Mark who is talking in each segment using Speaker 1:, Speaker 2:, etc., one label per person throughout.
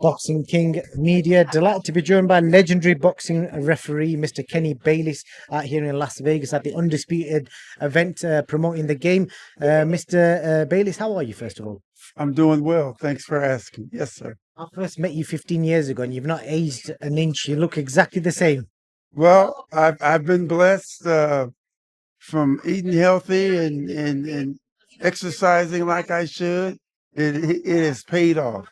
Speaker 1: Boxing King Media. Delighted to be joined by legendary boxing referee Mr. Kenny Bayless out here in Las Vegas at the Undisputed event promoting the game. Mr. Bayless, how are you, first of all?
Speaker 2: I'm doing well. Thanks for asking. Yes, sir.
Speaker 1: I first met you 15 years ago and you've not aged an inch. You look exactly the same.
Speaker 2: Well, I've been blessed from eating healthy and exercising like I should. It has paid off.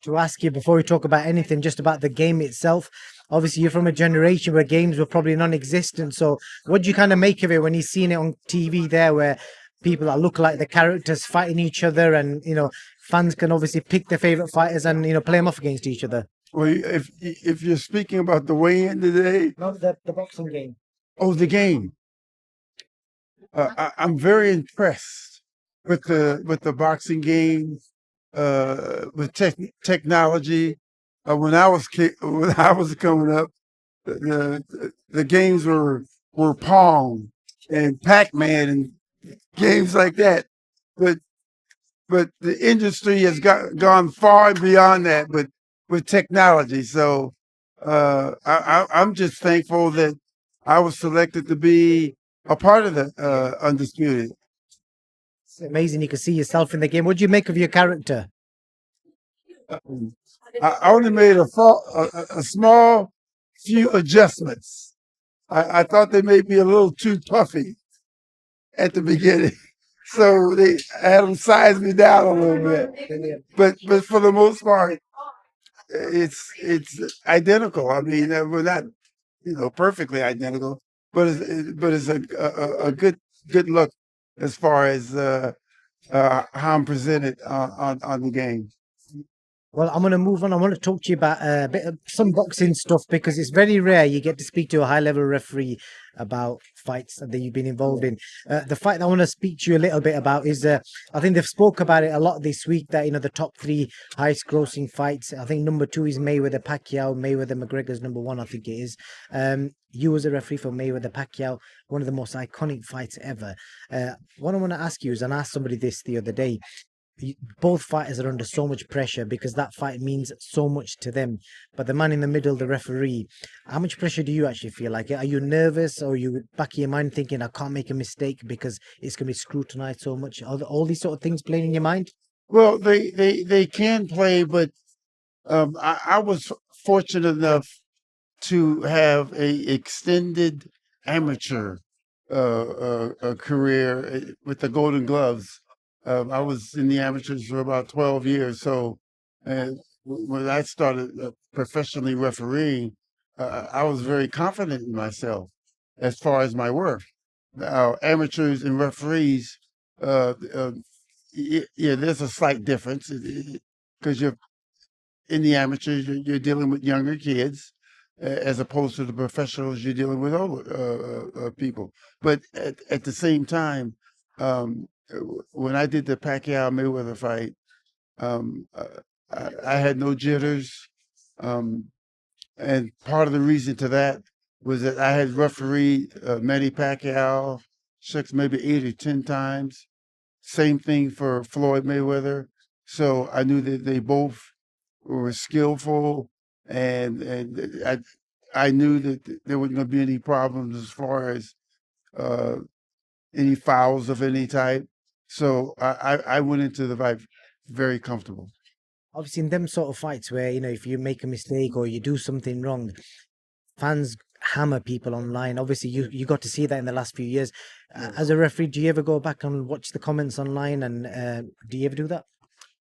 Speaker 1: To ask you before we talk about anything, just about the game itself. Obviously, you're from a generation where games were probably non-existent. So, what do you kind of make of it when you've seen it on TV there, where people that look like the characters fighting each other, and fans can obviously pick their favorite fighters and play them off against each other?
Speaker 2: Well, if you're speaking about the weigh-in today,
Speaker 1: Not the boxing game.
Speaker 2: oh, the game. I'm very impressed with the boxing game, with technology. When I was coming up, the games were Pong and Pac-Man and games like that. But the industry has gone far beyond that with technology. So I'm just thankful that I was selected to be a part of the Undisputed.
Speaker 1: It's amazing you can see yourself in the game. What do you make of your character?
Speaker 2: I only made a small few adjustments. I thought they made me a little too puffy at the beginning. So they had them size me down a little bit. But for the most part, it's identical. I mean, we're not perfectly identical, but it's a good look as far as how I'm presented on the game.
Speaker 1: Well, I'm going to move on. I want to talk to you about a bit of some boxing stuff, because it's very rare you get to speak to a high-level referee about fights that you've been involved in. The fight that I want to speak to you a little bit about is, I think they've spoke about it a lot this week, that, the top three highest grossing fights. I think number 2 is Mayweather Pacquiao. Mayweather McGregor's number 1, I think it is. You was a referee for Mayweather Pacquiao, one of the most iconic fights ever. What I want to ask you is, and I asked somebody this the other day, both fighters are under so much pressure because that fight means so much to them. But the man in the middle, the referee, how much pressure do you actually feel like? Are you nervous, or are you back in your mind thinking, I can't make a mistake because it's going to be scrutinized so much? Are all these sort of things playing in your mind?
Speaker 2: Well, they can play, but I was fortunate enough to have a extended amateur career with the Golden Gloves. I was in the amateurs for about 12 years. So when I started professionally refereeing, I was very confident in myself as far as my work. Now, amateurs and referees, yeah, there's a slight difference because you're in the amateurs, you're dealing with younger kids, as opposed to the professionals, you're dealing with older people. But at the same time, when I did the Pacquiao Mayweather fight, I had no jitters. And part of the reason to that was that I had refereed Manny Pacquiao 6, maybe 8 or 10 times. Same thing for Floyd Mayweather. So I knew that they both were skillful, and I knew that there wasn't going to be any problems as far as any fouls of any type. So I went into the fight very comfortable.
Speaker 1: Obviously, in them sort of fights where, if you make a mistake or you do something wrong, fans hammer people online. Obviously, you got to see that in the last few years. As a referee, do you ever go back and watch the comments online, and do you ever do that?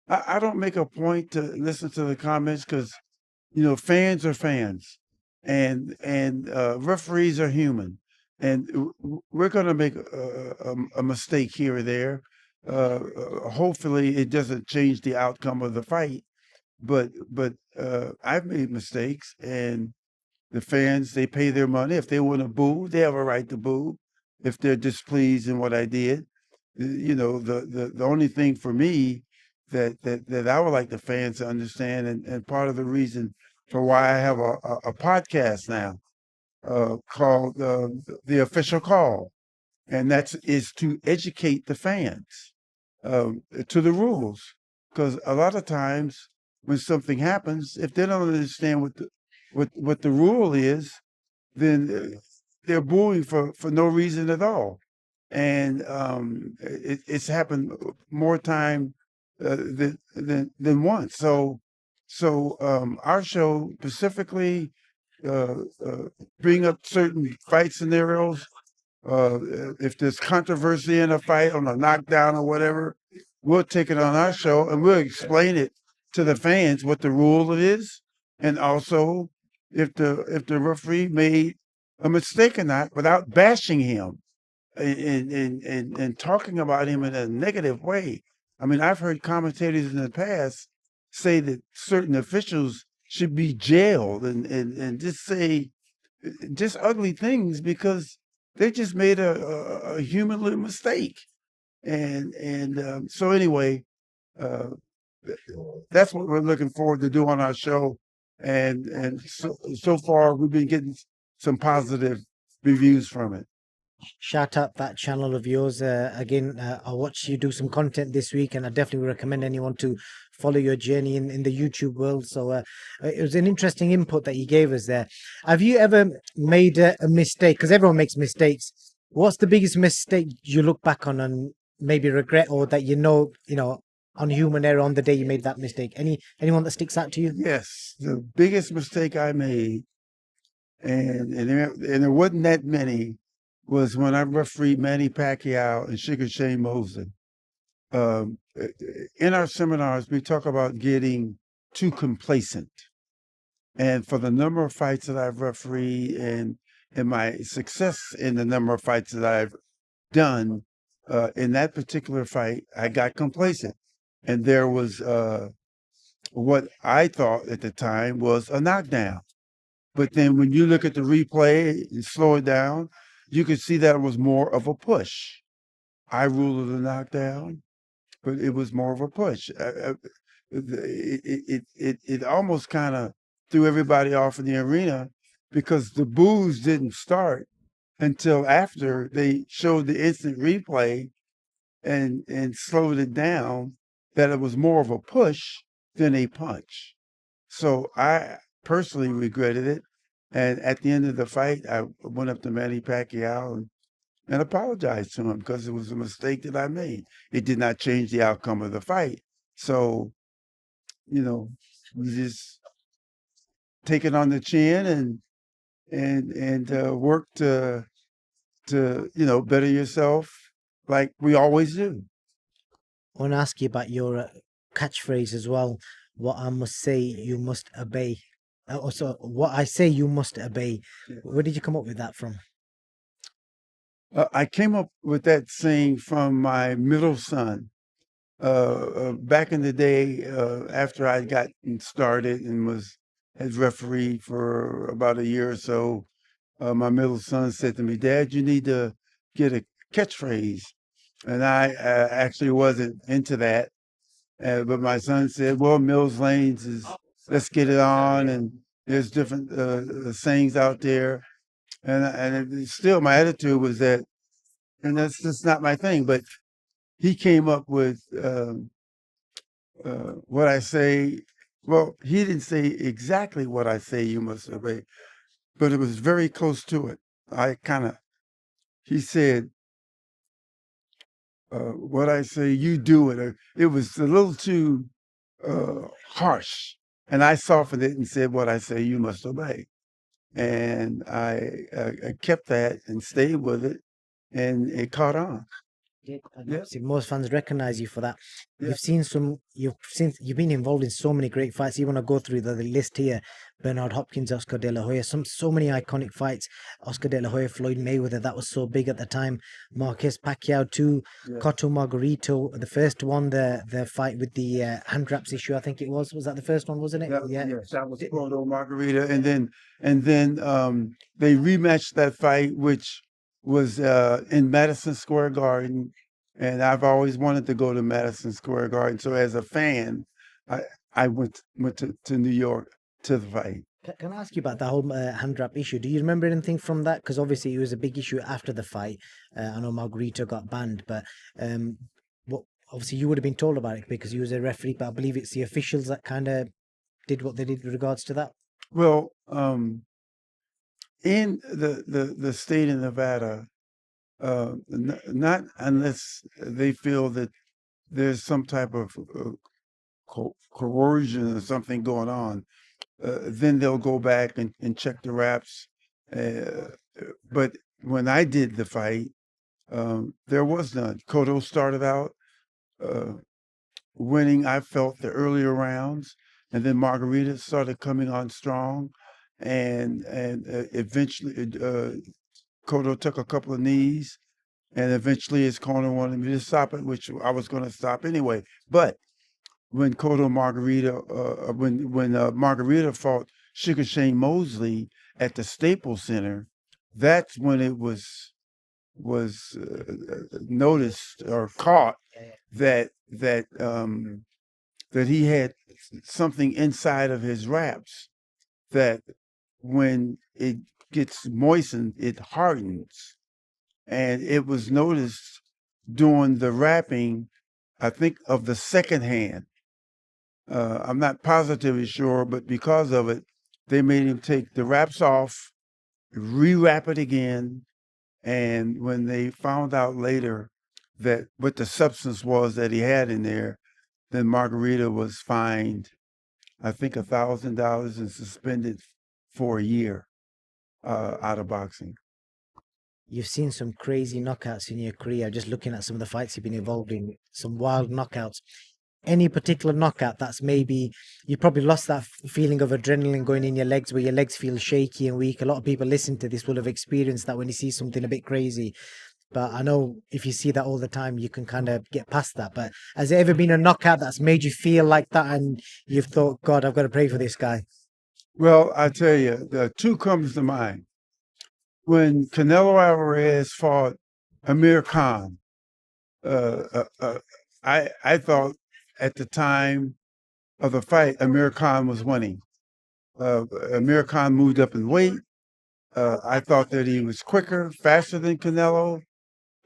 Speaker 2: I don't make a point to listen to the comments because, fans are fans, and referees are human, and we're going to make a mistake here or there. Hopefully, it doesn't change the outcome of the fight. But I've made mistakes, and the fans, they pay their money. If they want to boo, they have a right to boo. If they're displeased in what I did, the only thing for me that I would like the fans to understand, and part of the reason for why I have a podcast now called The Official Call, and is to educate the fans to the rules, because a lot of times when something happens, if they don't understand what the rule is, then they're booing for no reason at all. And it's happened more time than once. So our show specifically bring up certain fight scenarios. If there's controversy in a fight on a knockdown or whatever, we'll take it on our show and we'll explain it to the fans what the rule is, and also if the referee made a mistake or not, without bashing him and talking about him in a negative way. I mean, I've heard commentators in the past say that certain officials should be jailed and just say just ugly things because they just made a human little mistake. And so anyway, uh, that's what we're looking forward to do on our show. And so far we've been getting some positive reviews from it.
Speaker 1: Shout out that channel of yours. Again, I watched you do some content this week, and I definitely recommend anyone to follow your journey in the YouTube world. So it was an interesting input that you gave us there. Have you ever made a mistake? Because everyone makes mistakes. What's the biggest mistake you look back on and maybe regret, or that on human error on the day you made that mistake? Anyone that sticks out to you?
Speaker 2: Yes, the biggest mistake I made, and there wasn't that many, was when I refereed Manny Pacquiao and Sugar Shane Mosley. In our seminars, we talk about getting too complacent. And for the number of fights that I've refereed and my success in the number of fights that I've done, in that particular fight, I got complacent. And there was what I thought at the time was a knockdown. But then when you look at the replay and slow it down, you could see that it was more of a push. I ruled it a knockdown, but it was more of a push. It almost kind of threw everybody off in the arena because the boos didn't start until after they showed the instant replay and slowed it down, that it was more of a push than a punch. So I personally regretted it. And at the end of the fight, I went up to Manny Pacquiao and apologized to him because it was a mistake that I made. It did not change the outcome of the fight. So, you just take it on the chin and work to better yourself like we always do.
Speaker 1: I want to ask you about your catchphrase as well. What I must say, you must obey. Also, what I say, you must obey.
Speaker 2: Yeah.
Speaker 1: Where did you come up with that from?
Speaker 2: I came up with that saying from my middle son. Back in the day, after I got started and had refereed for about a year or so, my middle son said to me, "Dad, you need to get a catchphrase." And I actually wasn't into that. But my son said, "Well, Mills Lanes is, let's get it on." And there's different sayings out there. And still my attitude was that, and that's just not my thing. But he came up with what I say. Well, he didn't say exactly what I say you must obey, but it was very close to it. He said, what I say, you do it. It was a little too harsh. And I softened it and said, what I say, you must obey. And I kept that and stayed with it, and it caught on.
Speaker 1: Yeah,
Speaker 2: Yeah.
Speaker 1: see, most fans recognize you for that.
Speaker 2: Yeah.
Speaker 1: You've been involved in so many great fights. You want to go through the list here: Bernard Hopkins, Oscar De La Hoya, so many iconic fights. Oscar De La Hoya, Floyd Mayweather, that was so big at the time. Márquez, Pacquiao too.
Speaker 2: Yeah.
Speaker 1: Cotto, Margarito, the first one, the fight with the hand wraps issue. I think it was. Was that the first one? Wasn't it?
Speaker 2: Yes, that was Cotto, Margarita, and then they rematched that fight, which was in Madison Square Garden, and I've always wanted to go to Madison Square Garden. So as a fan, I went to New York to the fight.
Speaker 1: Can I ask you about the whole hand wrap issue? Do you remember anything from that? Because obviously it was a big issue after the fight. I know Margarito got banned, but obviously you would have been told about it because you was a referee. But I believe it's the officials that kind of did what they did with regards to that?
Speaker 2: Well, in the state of Nevada, not unless they feel that there's some type of coercion or something going on, then they'll go back and check the raps. But when I did the fight, there was none. Cotto started out winning, I felt, the earlier rounds, and then Margarito started coming on strong, and eventually Cotto took a couple of knees, and eventually his corner wanted me to stop it, which I was going to stop anyway. But when Cotto Margarito, when Margarito fought Sugar Shane Mosley at the Staples Center, that's when it was noticed or caught that he had something inside of his wraps that when it gets moistened, it hardens. And it was noticed during the wrapping, I think, of the second hand. I'm not positively sure, but because of it, they made him take the wraps off, rewrap it again. And when they found out later that what the substance was that he had in there, then Margarito was fined, I think, $1,000 and suspended for a year out of boxing.
Speaker 1: You've seen some crazy knockouts in your career. Just looking at some of the fights you've been involved in, some wild knockouts. Any particular knockout that's maybe you probably lost that feeling of adrenaline going in your legs, where your legs feel shaky and weak? A lot of people listening to this will have experienced that when you see something a bit crazy. But I know if you see that all the time, you can kind of get past that. But has there ever been a knockout that's made you feel like that and you've thought, God, I've got to pray for this guy?
Speaker 2: Well, I tell you, the two comes to mind. When Canelo Álvarez fought Amir Khan, I thought at the time of the fight, Amir Khan was winning. Amir Khan moved up in weight. I thought that he was quicker, faster than Canelo,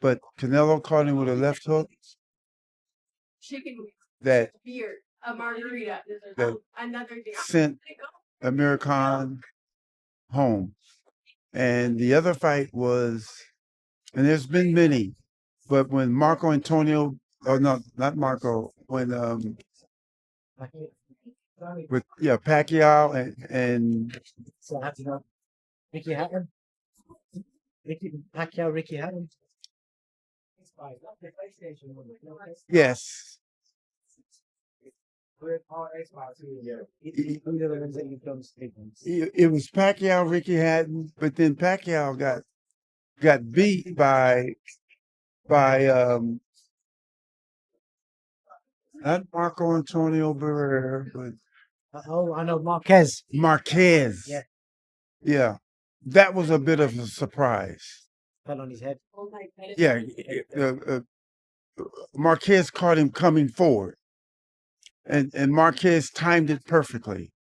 Speaker 2: but Canelo caught him with a left hook that sent Amir Khan home. And the other fight was, and there's been many, but when Marco Antonio, oh no, not Marco, when with Pacquiao and
Speaker 1: Ricky Hatton? Pacquiao, Ricky Hatton?
Speaker 2: yes, it was Pacquiao, Ricky Hatton, but then Pacquiao got beat by not Marco Antonio Barrera, but
Speaker 1: I know Márquez.
Speaker 2: Márquez.
Speaker 1: Yeah.
Speaker 2: Yeah, that was a bit of a surprise.
Speaker 1: Fell on his head.
Speaker 2: Yeah, Márquez caught him coming forward, and Márquez timed it perfectly.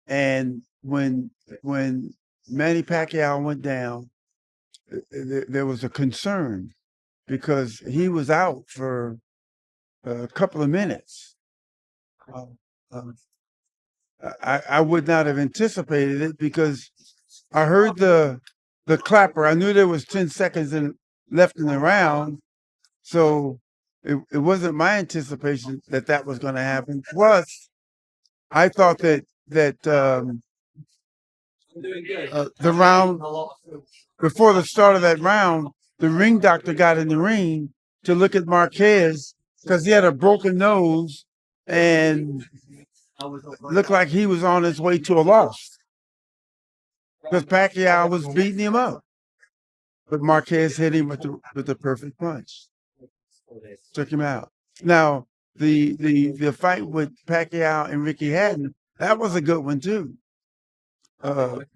Speaker 2: And when Manny Pacquiao went down, there was a concern because he was out for a couple of minutes. I would not have anticipated it because I heard the clapper. I knew there was 10 seconds left in the round, so it wasn't my anticipation that was going to happen. Plus, I thought that the round before the start of that round, the ring doctor got in the ring to look at Márquez because he had a broken nose and looked like he was on his way to a loss because Pacquiao was beating him up. But Márquez hit him with the perfect punch, took him out. Now, the fight with Pacquiao and Ricky Hatton, that was a good one too. But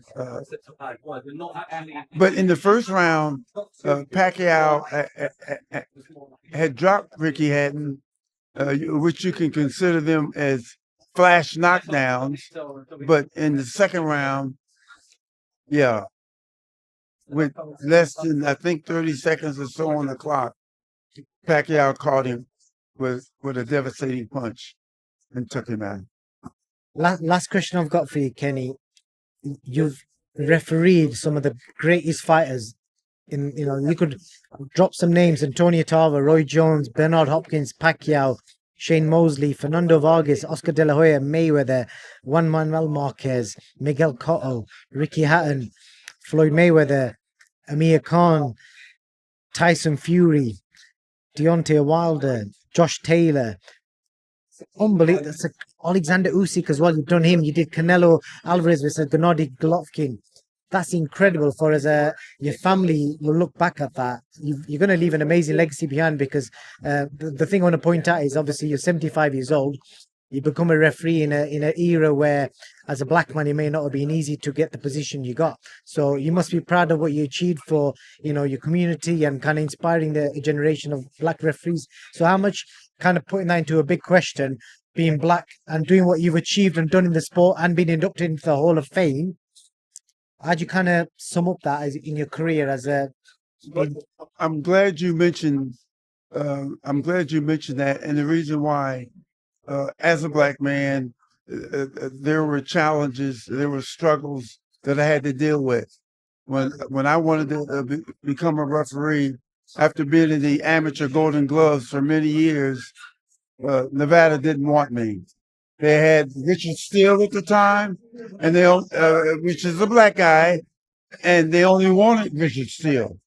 Speaker 2: in the first round, Pacquiao had dropped Ricky Hatton, which you can consider them as flash knockdowns. But in the second round, with less than, I think, 30 seconds or so on the clock, Pacquiao caught him with a devastating punch and took him out.
Speaker 1: Last question I've got for you, Kenny. You've refereed some of the greatest fighters in, you could drop some names: Antonio Tarver, Roy Jones, Bernard Hopkins, Pacquiao, Shane Mosley, Fernando Vargas, Oscar De La Hoya, Mayweather, Juan Manuel Márquez, Miguel Cotto, Ricky Hatton, Floyd Mayweather, Amir Khan, Tyson Fury, Deontay Wilder, Josh Taylor. Unbelievable. That's Alexander Usyk as well. You've done him. You did Canelo Álvarez with Gennady Golovkin. That's incredible. For as your family will look back at that, you're going to leave an amazing legacy behind. Because the thing I want to point out is, obviously, you're 75 years old. You become a referee in an era where, as a black man, it may not have been easy to get the position you got. So you must be proud of what you achieved for, your community, and kind of inspiring the generation of black referees. So how much, kind of putting that into a big question, being black and doing what you've achieved and done in the sport and being inducted into the Hall of Fame, how'd you kind of sum up that as in your career as a?
Speaker 2: I'm glad you mentioned. That, and the reason why, as a black man, there were challenges, there were struggles that I had to deal with when I wanted to become a referee. After being in the amateur Golden Gloves for many years, Nevada didn't want me. They had Richard Steele at the time, and which is a black guy, and they only wanted Richard Steele.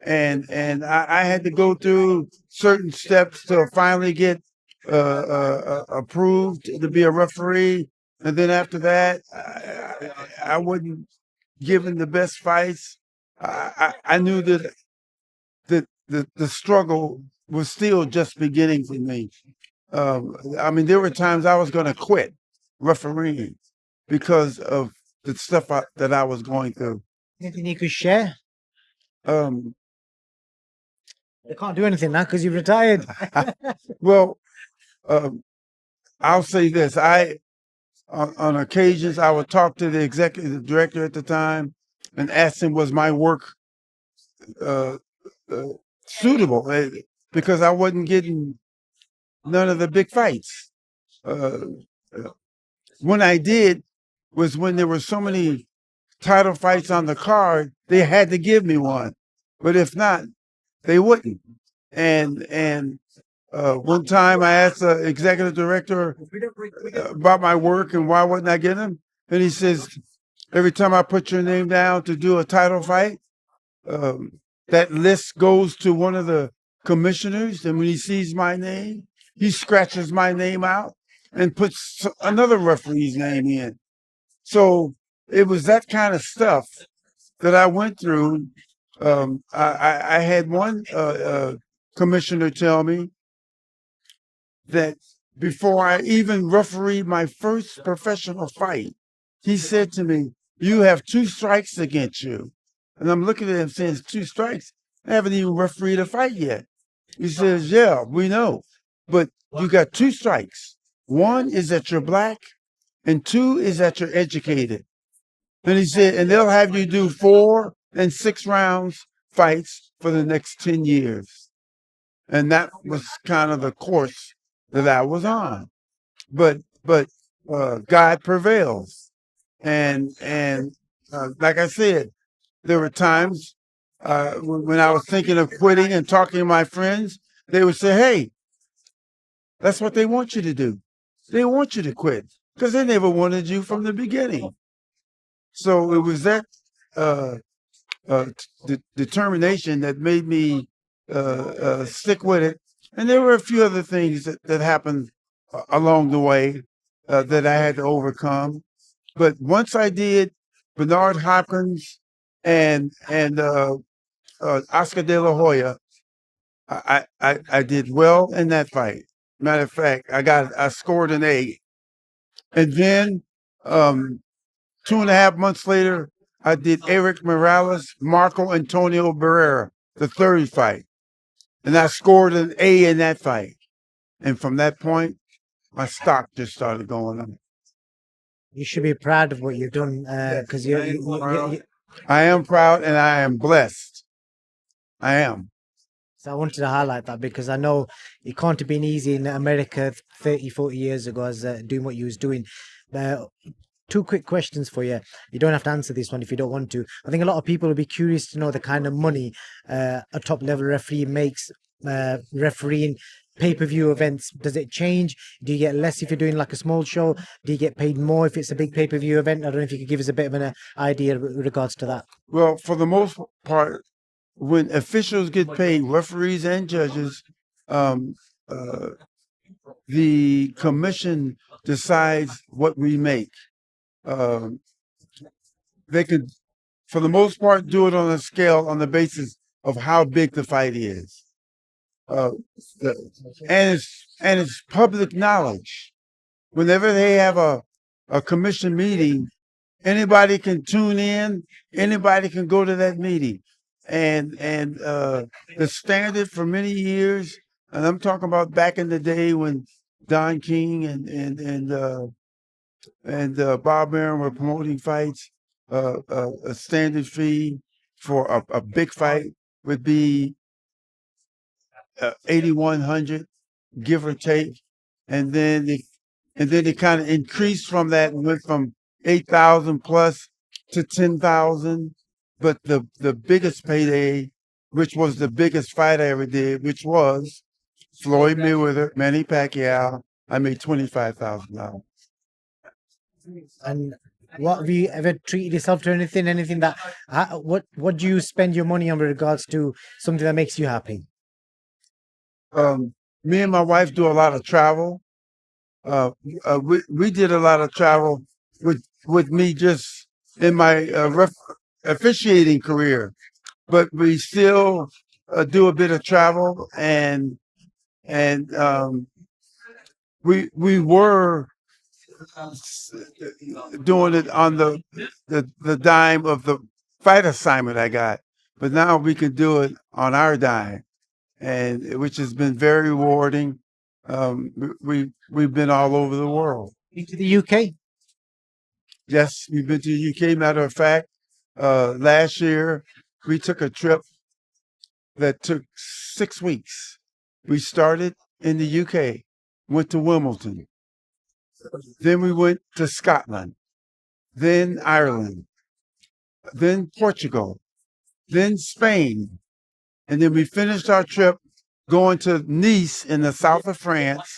Speaker 2: And I had to go through certain steps to finally get approved to be a referee. And then after that, I wasn't given the best fights. I knew that the struggle was still just beginning for me. I mean, there were times I was going to quit refereeing because of the stuff that I was going through.
Speaker 1: Anything you could share?
Speaker 2: Um,
Speaker 1: They can't do anything now because you've retired.
Speaker 2: well, I'll say this: on occasions, I would talk to the executive director at the time and ask him, was my work suitable? Because I wasn't getting none of the big fights. When I did was when there were so many title fights on the card, they had to give me one. But if not, they wouldn't. And one time I asked the executive director about my work and why wasn't I getting them? And he says, every time I put your name down to do a title fight, that list goes to one of the commissioners. And when he sees my name, he scratches my name out and puts another referee's name in. So it was that kind of stuff that I went through. I had one commissioner tell me that before I even refereed my first professional fight, he said to me, "You have 2 strikes against you." And I'm looking at him saying, 2 strikes? I haven't even refereed a fight yet. He says, "Yeah, we know, but you got 2 strikes. One is that you're black, and 2 is that you're educated." And he said, and they'll have you do 4 and 6 rounds fights for the next 10 years. And that was kind of the course that I was on. But God prevails. And like I said, there were times when I was thinking of quitting and talking to my friends, they would say, "Hey, that's what they want you to do. They want you to quit because they never wanted you from the beginning." So it was that determination that made me stick with it. And there were a few other things that happened along the way that I had to overcome. But once I did Bernard Hopkins and Oscar De La Hoya, I did well in that fight. Matter of fact, I scored an A. And then 2.5 months later, I did Érik Morales, Marco Antonio Barrera, the third fight. And I scored an A in that fight. And from that point, my stock just started going up.
Speaker 1: You should be proud of what you've done because
Speaker 2: I am proud and I am blessed. I am.
Speaker 1: So I wanted to highlight that because I know it can't have been easy in America 30, 40 years ago as doing what you was doing. Uh, Two quick questions for you. You don't have to answer this one if you don't want to. I think a lot of people will be curious to know the kind of money a top level referee makes refereeing pay-per-view events. Does it change? Do you get less if you're doing like a small show? Do you get paid more if it's a big pay-per-view event? I don't know if you could give us a bit of an idea with regards to that.
Speaker 2: Well, for the most part, when officials get paid, referees and judges, um, uh, the commission decides what we make. Um, they could, for the most part, do it on a scale on the basis of how big the fight is. Uh, and it's public knowledge. Whenever they have a commission meeting, anybody can tune in, anybody can go to that meeting. And the standard for many years, and I'm talking about back in the day when Don King and Bob Aaron were promoting fights, a standard fee for a big fight would be 8,100, give or take, and then it kind of increased from that and went from 8,000 plus to 10,000. But the biggest payday, which was the biggest fight I ever did, which was Floyd Mayweather, Manny Pacquiao, I made $25,000.
Speaker 1: And what have you ever treated yourself to anything that what do you spend your money on with regards to something that makes you happy?
Speaker 2: Me and my wife do a lot of travel. We did a lot of travel with me just in my officiating career, but we still do a bit of travel, and we were doing it on the dime of the fight assignment I got, but now we can do it on our dime, and which has been very rewarding. We've been all over the world.
Speaker 1: Into the UK?
Speaker 2: Yes, we've been to the UK. Matter of fact, last year we took a trip that took 6 weeks. We started in the UK, went to Wimbledon, then we went to Scotland, then Ireland, then Portugal, then Spain, and then we finished our trip going to Nice in the south of France,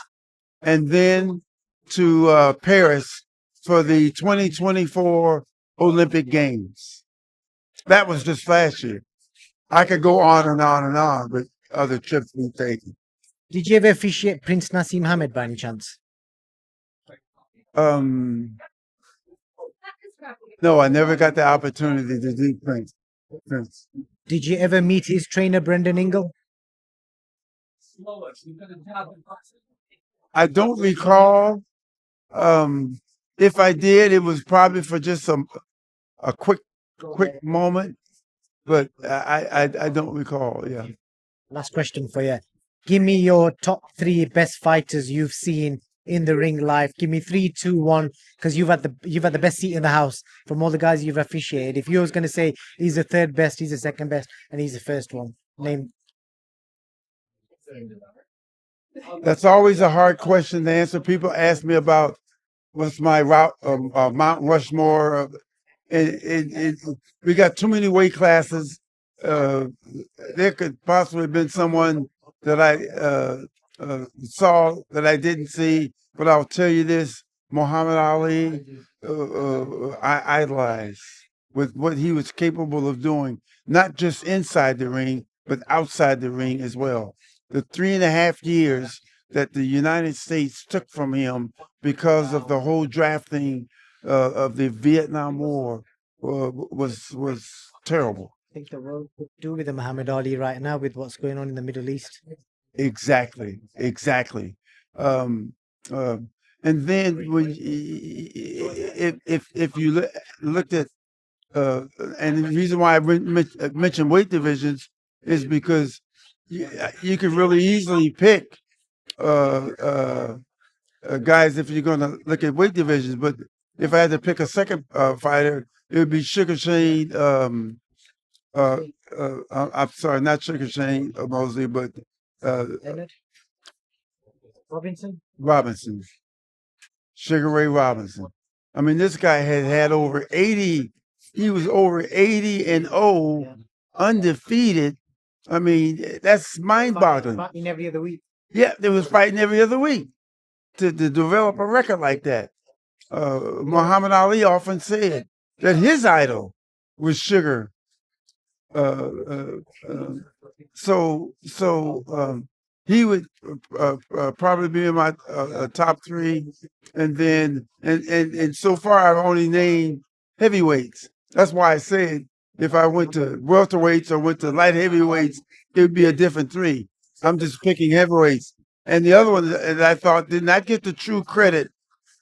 Speaker 2: and then to Paris for the 2024 Olympic Games. That was just last year. I could go on and on and on with other trips we've taken.
Speaker 1: Did you ever officiate Prince Nassim Hamed by any chance?
Speaker 2: No, I never got the opportunity to do Prince.
Speaker 1: Did you ever meet his trainer, Brendan Ingle?
Speaker 2: I don't recall. If I did, it was probably for just a quick moment, but I don't recall. Yeah.
Speaker 1: Last question for you. Give me your top 3 best fighters you've seen in the ring live. Give me 3, 2, 1, because you've had the best seat in the house from all the guys you've officiated. If you was going to say he's the third best, he's the second best, and he's the first one, name.
Speaker 2: That's always a hard question to answer. People ask me about what's my route, Mount Rushmore. We got too many weight classes. There could possibly have been someone that I saw that I didn't see, but I'll tell you this: Muhammad Ali, I idolize with what he was capable of doing, not just inside the ring, but outside the ring as well. The 3.5 years that the United States took from him because of the whole drafting of the Vietnam War was terrible.
Speaker 1: I think the world could do with the Muhammad Ali right now with what's going on in the Middle East.
Speaker 2: Exactly. And then when if you looked at and the reason why I mentioned weight divisions is because you can really easily pick guys if you're going to look at weight divisions. But if I had to pick a second fighter, it would be Sugar Shane. I'm sorry, not Sugar Shane Mosley, but
Speaker 1: Leonard? Robinson?
Speaker 2: Robinson, Sugar Ray Robinson. I mean, this guy had over 80. He was over 80-0, undefeated. I mean, that's mind-boggling.
Speaker 1: Fighting every other week.
Speaker 2: Yeah, they was fighting every other week to develop a record like that. Muhammad Ali often said that his idol was Sugar. He would probably be in my top three, and then and so far I've only named heavyweights. That's why I said if I went to welterweights or went to light heavyweights, it would be a different three. I'm just picking heavyweights, and the other one that I thought did not get the true credit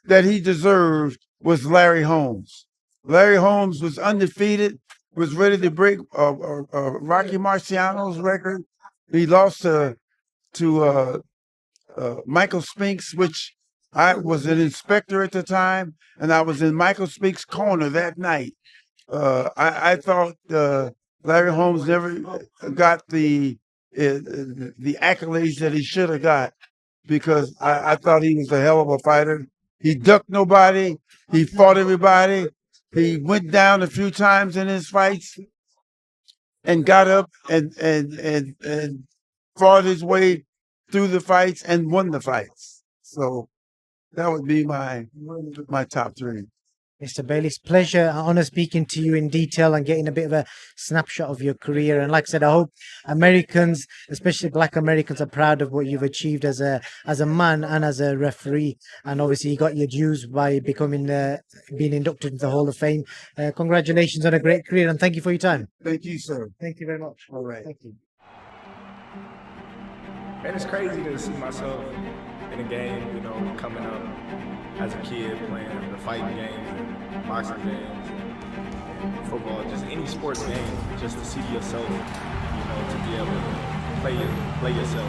Speaker 2: that he deserved was Larry Holmes. Larry Holmes was undefeated, was ready to break Rocky Marciano's record. He lost to Michael Spinks, which I was an inspector at the time, and I was in Michael Spinks' corner that night. I thought Larry Holmes never got the accolades that he should have got because I thought he was a hell of a fighter. He ducked nobody. He fought everybody. He went down a few times in his fights and got up and fought his way through the fights and won the fights. So that would be my top three.
Speaker 1: Mr. Bayless, pleasure, honor speaking to you in detail and getting a bit of a snapshot of your career. And like I said, I hope Americans, especially Black Americans, are proud of what you've achieved as a man and as a referee. And obviously, you got your dues by becoming being inducted into the Hall of Fame. Congratulations on a great career, and thank you for your time.
Speaker 2: Thank you, sir.
Speaker 1: Thank you very much.
Speaker 2: All right.
Speaker 1: Thank you.
Speaker 3: Man, it's crazy to see myself in a game, coming up as a kid playing the fighting games and boxing games and football, just any sports game, just to see yourself, to be able to play yourself.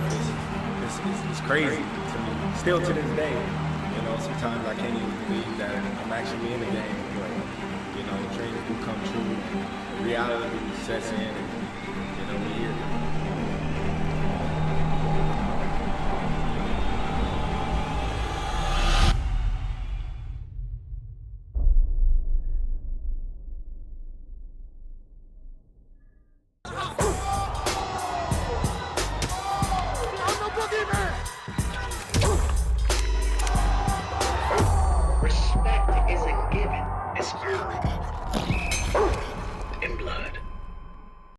Speaker 3: It's crazy to me. Still to this day, sometimes I can't even believe that I'm actually in the game, but, dreams do come true. Reality sets in and, we're here.
Speaker 4: Respect isn't given, it's earned.